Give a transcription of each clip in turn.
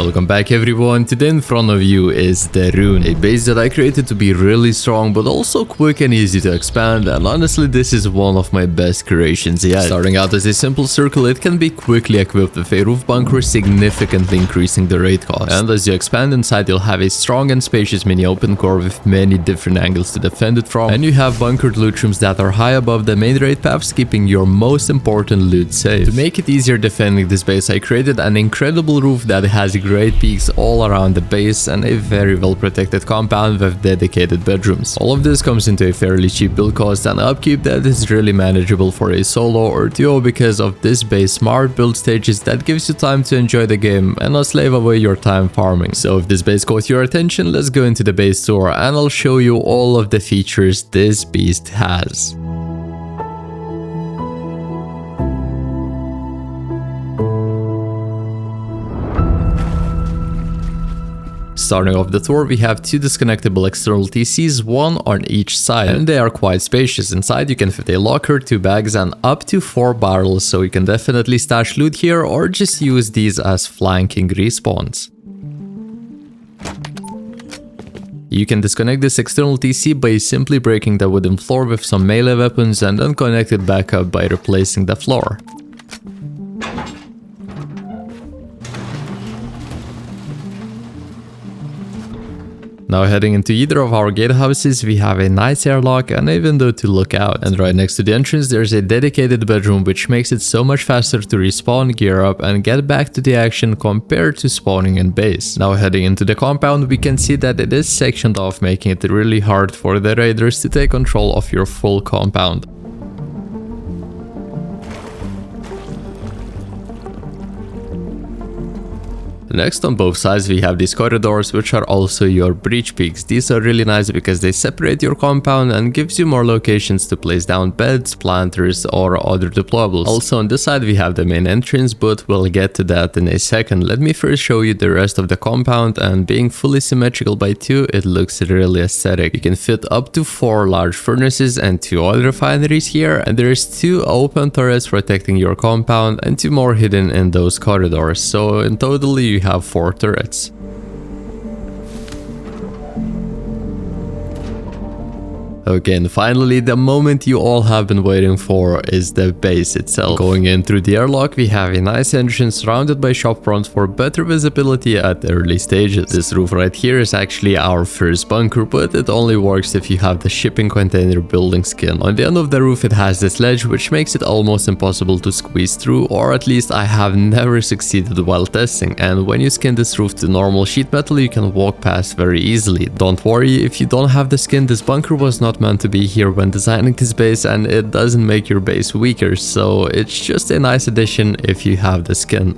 Welcome back everyone. Today in front of you is the RUNE, a base that I created to be really strong but also quick and easy to expand, and honestly this is one of my best creations yet. Starting out as a simple circle, it can be quickly equipped with a roof bunker, significantly increasing the raid cost. And as you expand inside, you'll have a strong and spacious mini open core with many different angles to defend it from, and you have bunkered loot rooms that are high above the main raid paths, keeping your most important loot safe. To make it easier defending this base, I created an incredible roof that has great peaks all around the base and a very well protected compound with dedicated bedrooms. All of this comes into a fairly cheap build cost and upkeep that is really manageable for a solo or duo because of this base smart build stages that gives you time to enjoy the game and not slave away your time farming. So if this base caught your attention, let's go into the base tour and I'll show you all of the features this beast has. Starting off the tour, we have two disconnectable external TCs, one on each side, and they are quite spacious. Inside you can fit a locker, 2 bags and up to 4 barrels, so you can definitely stash loot here or just use these as flanking respawns. You can disconnect this external TC by simply breaking the wooden floor with some melee weapons and then connect it back up by replacing the floor. Now heading into either of our gatehouses, we have a nice airlock and a window to look out. And right next to the entrance there's a dedicated bedroom, which makes it so much faster to respawn, gear up and get back to the action compared to spawning in base. Now heading into the compound, we can see that it is sectioned off, making it really hard for the raiders to take control of your full compound. Next, on both sides we have these corridors, which are also your breach peaks. These are really nice because they separate your compound and gives you more locations to place down beds, planters or other deployables. Also on this side we have the main entrance, but we'll get to that in a second. Let me first show you the rest of the compound, and being fully symmetrical by 2, it looks really aesthetic. You can fit up to 4 large furnaces and 2 oil refineries here, and there's 2 open turrets protecting your compound and 2 more hidden in those corridors. So in total you have 4 turrets. Okay, and finally, the moment you all have been waiting for is the base itself. Going in through the airlock, we have a nice entrance surrounded by shop fronts for better visibility at early stages. This roof right here is actually our first bunker, but it only works if you have the shipping container building skin. On the end of the roof it has this ledge, which makes it almost impossible to squeeze through, or at least I have never succeeded while testing. And when you skin this roof to normal sheet metal, you can walk past very easily. Don't worry, if you don't have the skin, this bunker was not meant to be here when designing this base, and it doesn't make your base weaker, so it's just a nice addition if you have the skin.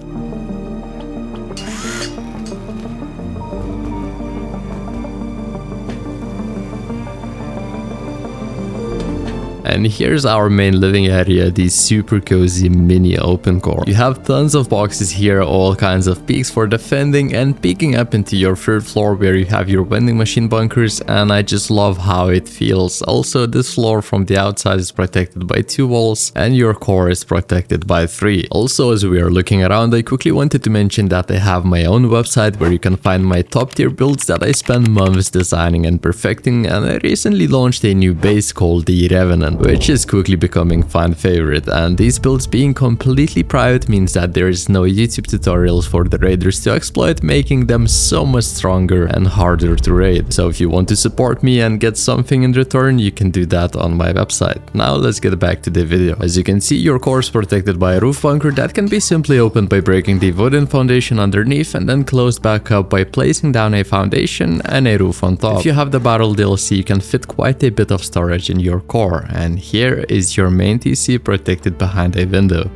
And here's our main living area, the super cozy mini open core. You have tons of boxes here, all kinds of peaks for defending, and peeking up into your 3rd floor where you have your vending machine bunkers, and I just love how it feels. Also, this floor from the outside is protected by 2 walls and your core is protected by 3. Also, as we are looking around, I quickly wanted to mention that I have my own website where you can find my top tier builds that I spend months designing and perfecting, and I recently launched a new base called the Revenant, which is quickly becoming fan favorite. And these builds being completely private means that there is no YouTube tutorials for the raiders to exploit, making them so much stronger and harder to raid. So if you want to support me and get something in return, you can do that on my website. Now let's get back to the video. As you can see, your core is protected by a roof bunker that can be simply opened by breaking the wooden foundation underneath and then closed back up by placing down a foundation and a roof on top. If you have the barrel DLC, you can fit quite a bit of storage in your core, and here is your main TC protected behind a window.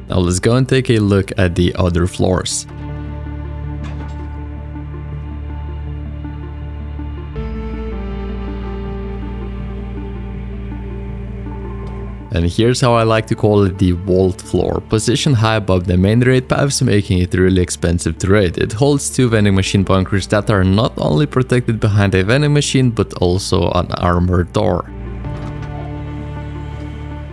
Now let's go and take a look at the other floors. And here's how I like to call it, the vault floor. Positioned high above the main raid paths, making it really expensive to raid. It holds 2 vending machine bunkers that are not only protected behind a vending machine, but also an armored door.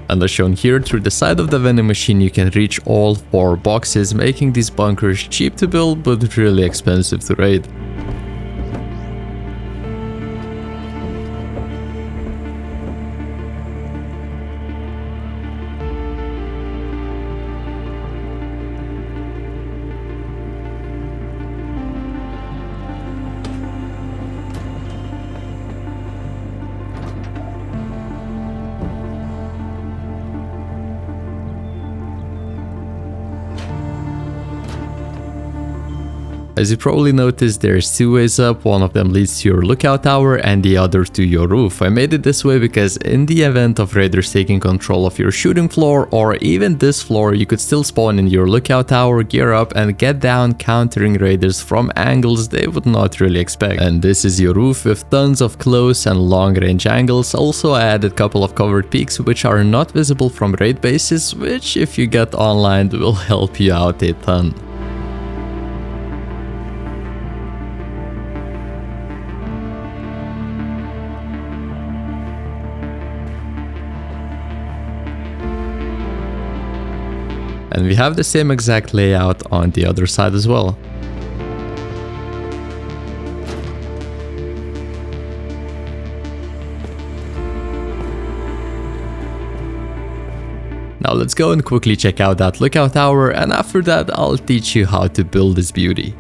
And as shown here, through the side of the vending machine you can reach all 4 boxes, making these bunkers cheap to build but really expensive to raid. As you probably noticed, there's 2 ways up. One of them leads to your lookout tower and the other to your roof. I made it this way because in the event of raiders taking control of your shooting floor or even this floor, you could still spawn in your lookout tower, gear up and get down, countering raiders from angles they would not really expect. And this is your roof with tons of close and long range angles. Also, I added a couple of covered peaks which are not visible from raid bases, which if you get online will help you out a ton. And we have the same exact layout on the other side as well. Now let's go and quickly check out that lookout tower, and after that I'll teach you how to build this beauty.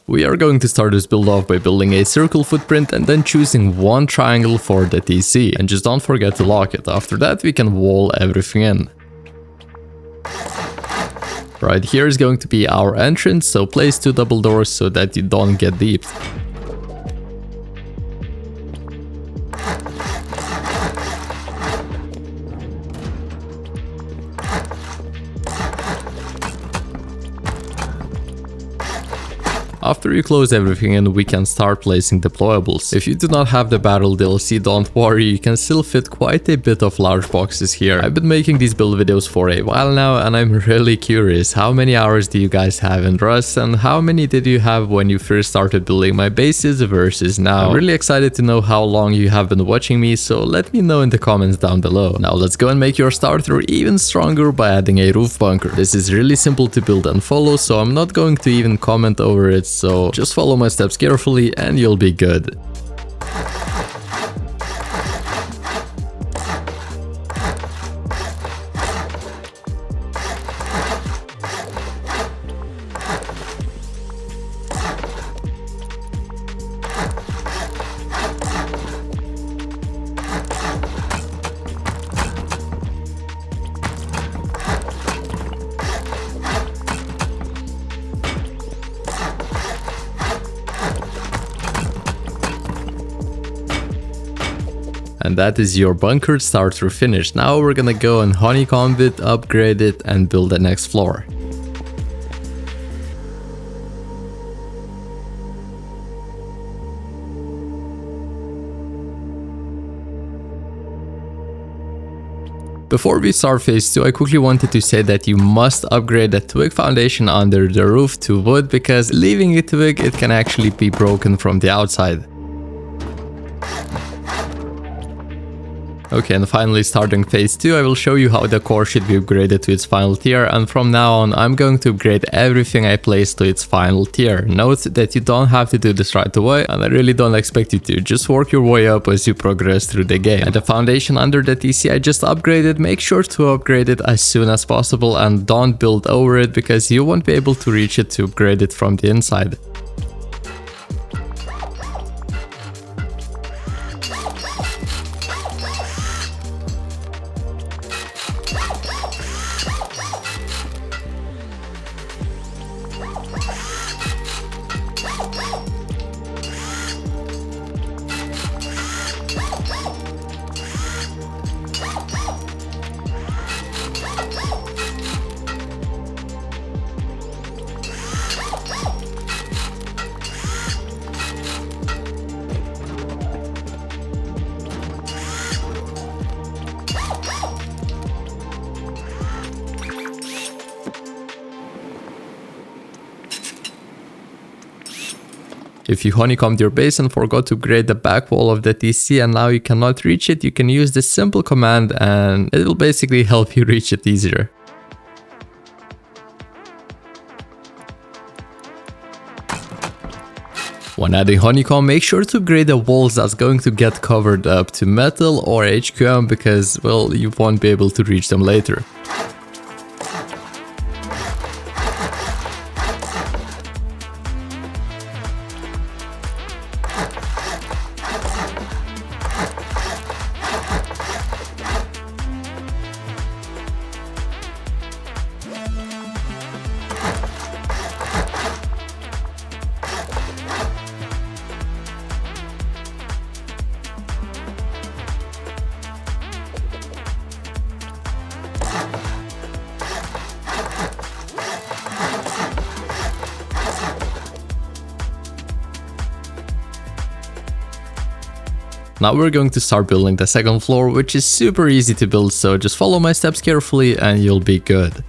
We are going to start this build off by building a circle footprint and then choosing one triangle for the TC. And just don't forget to lock it. After that we can wall everything in. Right here is going to be our entrance, so place 2 double doors so that you don't get deep. After you close everything in, we can start placing deployables. If you do not have the battle DLC, don't worry, you can still fit quite a bit of large boxes here. I've been making these build videos for a while now, and I'm really curious, how many hours do you guys have in Rust, and how many did you have when you first started building my bases versus now? I'm really excited to know how long you have been watching me, so let me know in the comments down below. Now let's go and make your starter even stronger by adding a roof bunker. This is really simple to build and follow, so I'm not going to even comment over it. So just follow my steps carefully and you'll be good. And that is your bunker starter finished. Now we're gonna go and honeycomb it, upgrade it, and build the next floor. Before we start phase 2, I quickly wanted to say that you must upgrade the twig foundation under the roof to wood, because leaving it twig, it can actually be broken from the outside. Okay, and finally starting phase 2, I will show you how the core should be upgraded to its final tier, and from now on I'm going to upgrade everything I place to its final tier. Note that you don't have to do this right away, and I really don't expect you to. Just work your way up as you progress through the game. And the foundation under the TC I just upgraded, make sure to upgrade it as soon as possible and don't build over it, because you won't be able to reach it to upgrade it from the inside. If you honeycombed your base and forgot to upgrade the back wall of the TC and now you cannot reach it, you can use this simple command and it will basically help you reach it easier. When adding honeycomb, make sure to upgrade the walls that's going to get covered up to metal or HQM because, well, you won't be able to reach them later. Now we're going to start building the second floor, which is super easy to build, so just follow my steps carefully and you'll be good.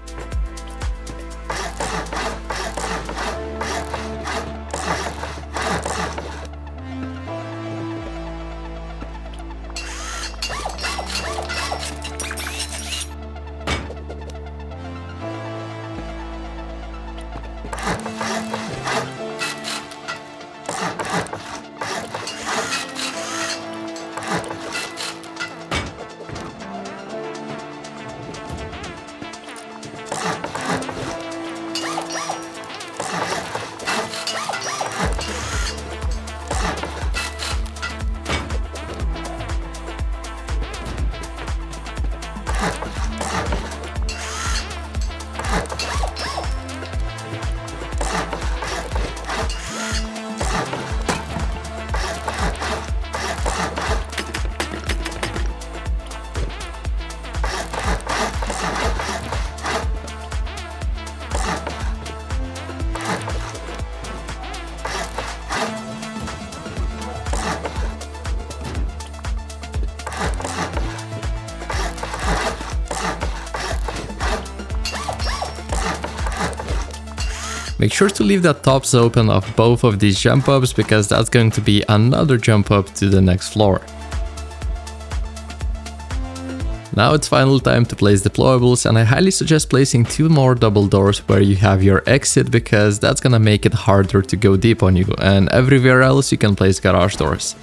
Make sure to leave the tops open of both of these jump ups because that's going to be another jump up to the next floor. Now it's final time to place deployables, and I highly suggest placing 2 more double doors where you have your exit because that's gonna make it harder to go deep on you, and everywhere else you can place garage doors.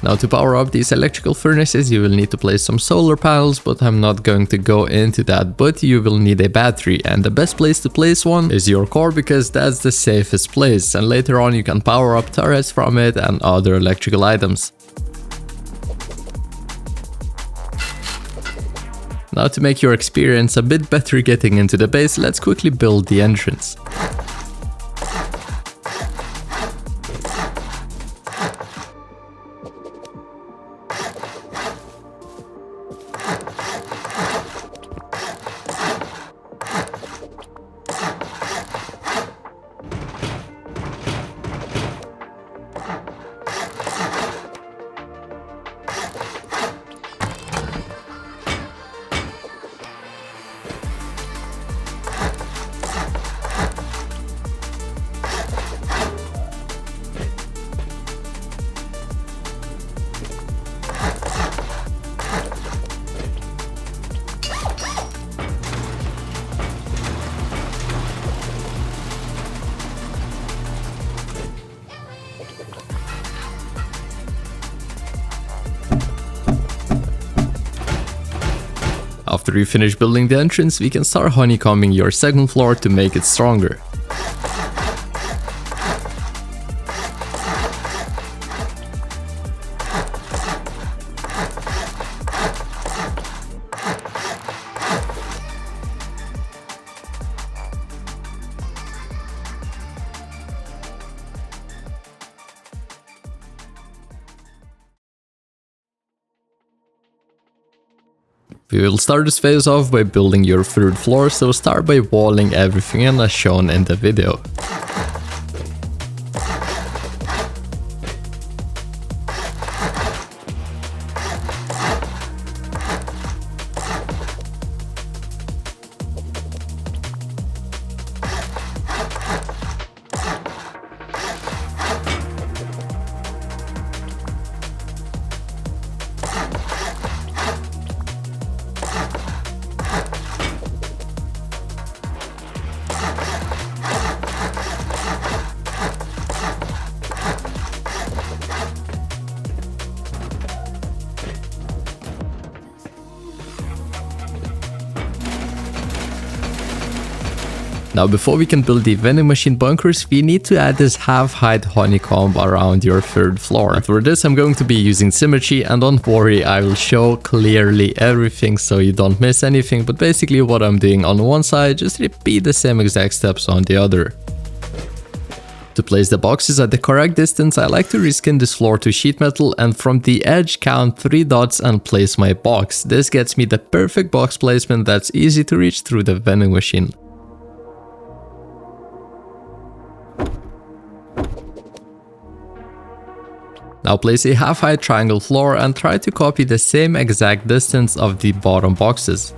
Now to power up these electrical furnaces you will need to place some solar panels, but I'm not going to go into that, but you will need a battery, and the best place to place one is your core because that's the safest place, and later on you can power up turrets from it and other electrical items. Now to make your experience a bit better getting into the base, let's quickly build the entrance. After you finish building the entrance, we can start honeycombing your second floor to make it stronger. We will start this phase off by building your third floor, so start by walling everything in as shown in the video. Now before we can build the vending machine bunkers, we need to add this half-height honeycomb around your third floor. And for this I'm going to be using symmetry, and don't worry, I will show clearly everything so you don't miss anything, but basically what I'm doing on one side, just repeat the same exact steps on the other. To place the boxes at the correct distance, I like to reskin this floor to sheet metal and from the edge count 3 dots and place my box. This gets me the perfect box placement that's easy to reach through the vending machine. Now place a half-height triangle floor and try to copy the same exact distance of the bottom boxes.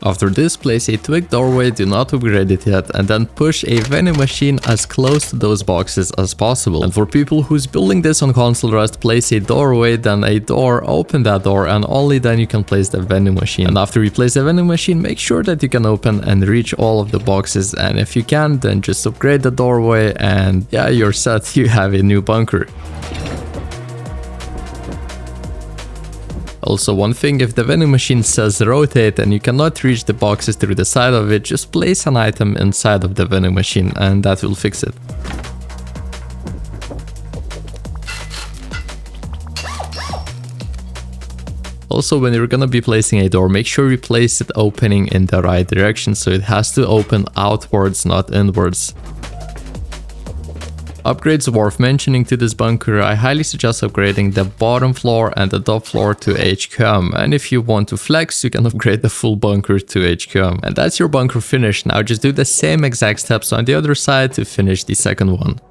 After this, place a twig doorway, do not upgrade it yet, and then push a vending machine as close to those boxes as possible. And for people who's building this on console rust, place a doorway, then a door, open that door, and only then you can place the vending machine. And after you place the vending machine, make sure that you can open and reach all of the boxes, and if you can, then just upgrade the doorway and yeah, you're set, you have a new bunker. Also, one thing, if the vending machine says rotate and you cannot reach the boxes through the side of it, just place an item inside of the vending machine and that will fix it. Also, when you're gonna be placing a door, make sure you place it opening in the right direction, so it has to open outwards, not inwards. Upgrades worth mentioning to this bunker, I highly suggest upgrading the bottom floor and the top floor to HQM, and if you want to flex, you can upgrade the full bunker to HQM. And that's your bunker finished. Now just do the same exact steps on the other side to finish the second one.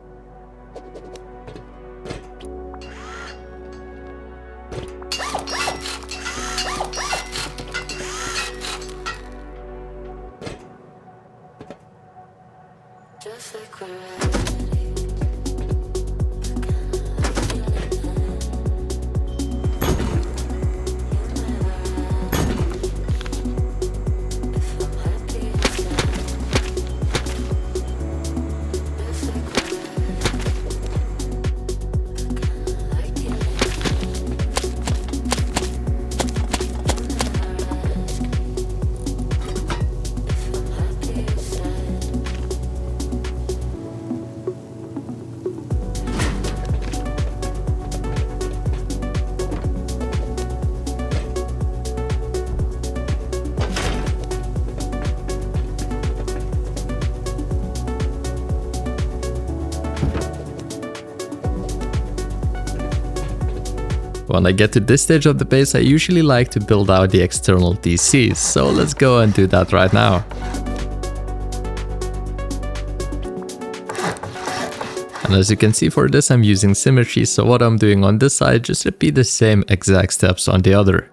When I get to this stage of the base, I usually like to build out the external DCs, so let's go and do that right now. And as you can see, for this I'm using symmetry, so what I'm doing on this side, just repeat the same exact steps on the other.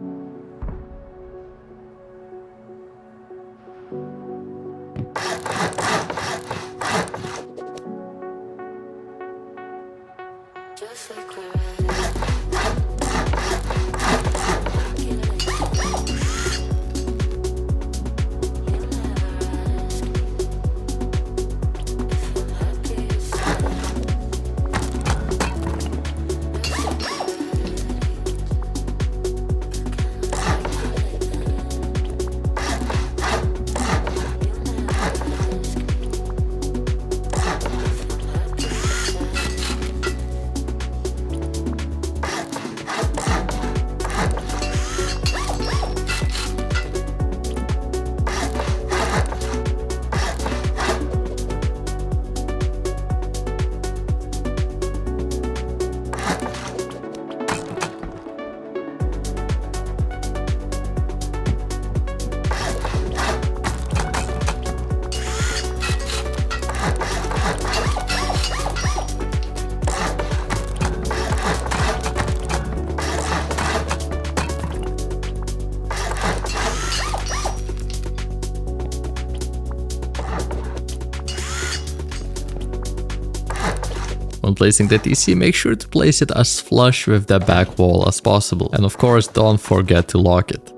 When placing the TC, make sure to place it as flush with the back wall as possible. And of course, don't forget to lock it.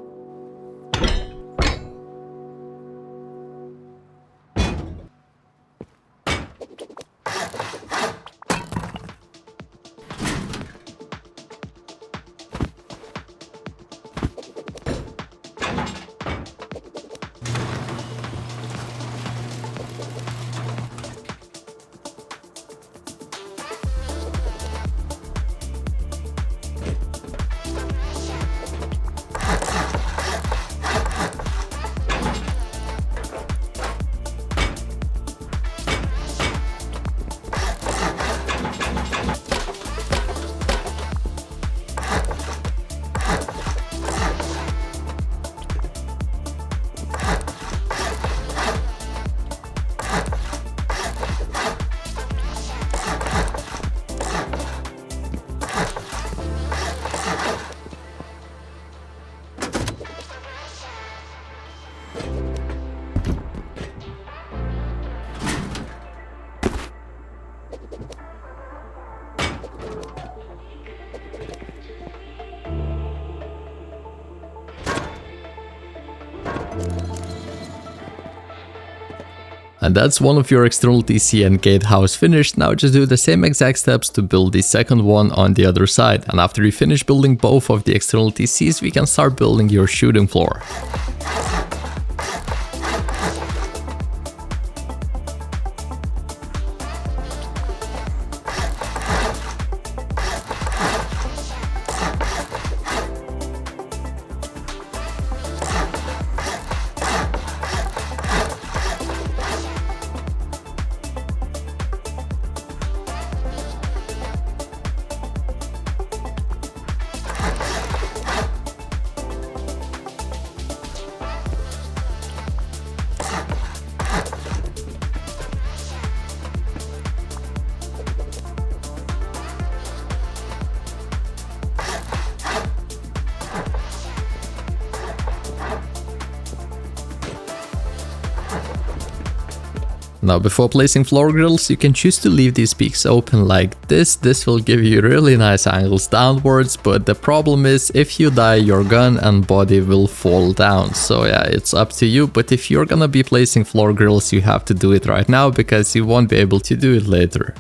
And that's one of your external TC and gatehouse finished. Now just do the same exact steps to build the second one on the other side. And after you finish building both of the external TCs, we can start building your shooting floor. Now before placing floor grills, you can choose to leave these peaks open like this. This will give you really nice angles downwards, but the problem is if you die, your gun and body will fall down. So yeah, it's up to you, but if you're gonna be placing floor grills, you have to do it right now because you won't be able to do it later.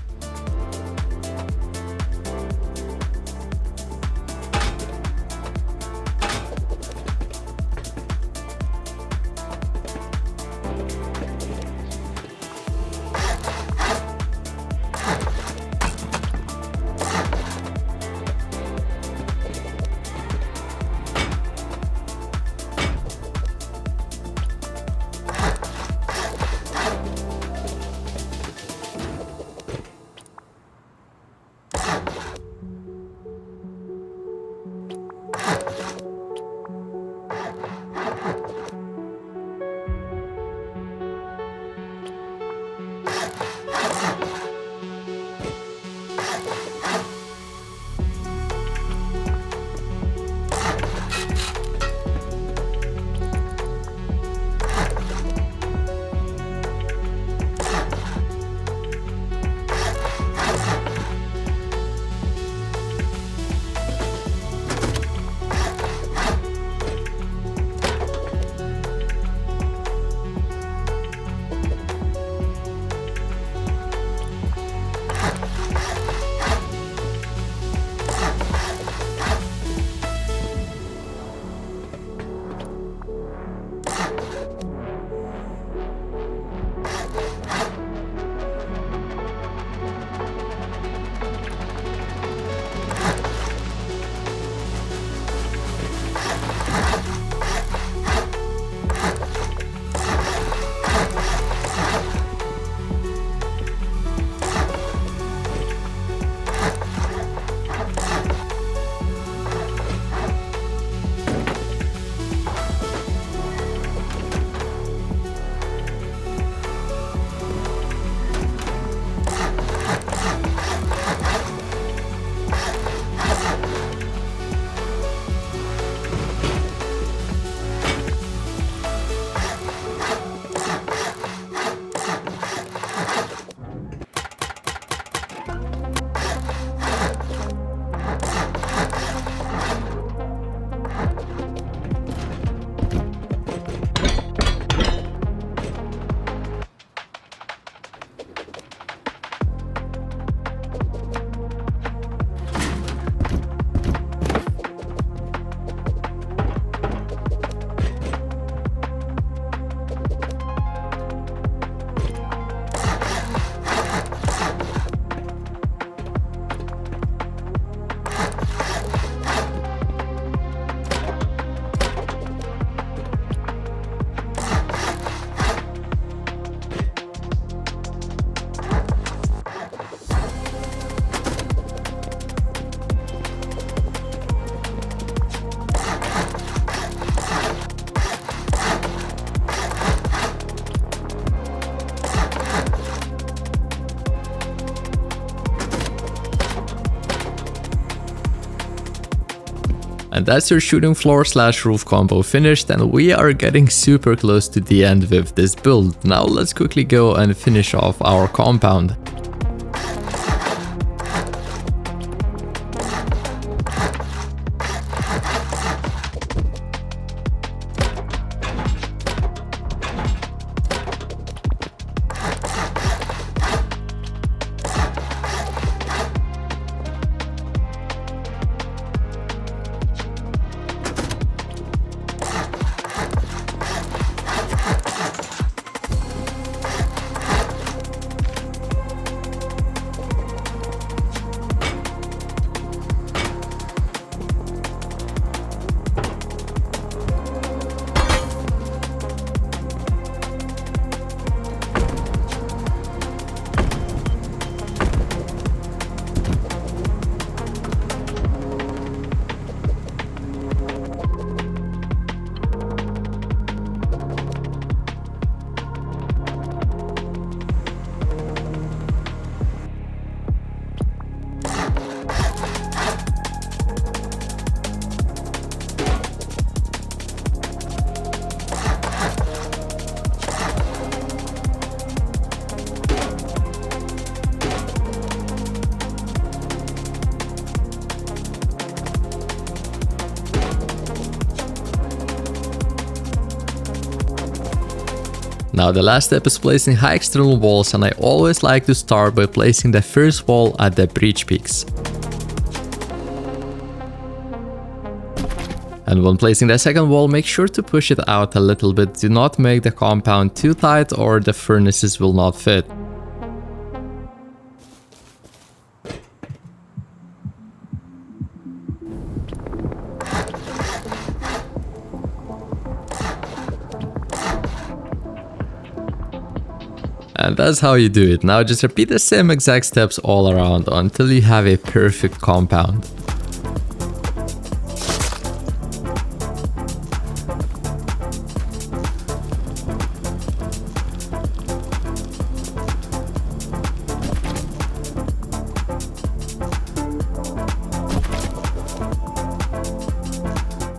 And that's your shooting floor / roof combo finished, and we are getting super close to the end with this build. Now let's quickly go and finish off our compound. Now the last step is placing high external walls, and I always like to start by placing the first wall at the breach peaks. And when placing the second wall, make sure to push it out a little bit. Do not make the compound too tight or the furnaces will not fit. And that's how you do it. Now just repeat the same exact steps all around until you have a perfect compound.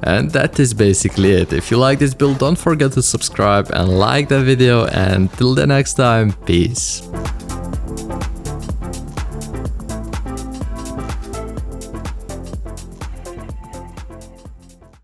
And that is basically it. If you like this build, don't forget to subscribe and like the video, and till the next time, peace.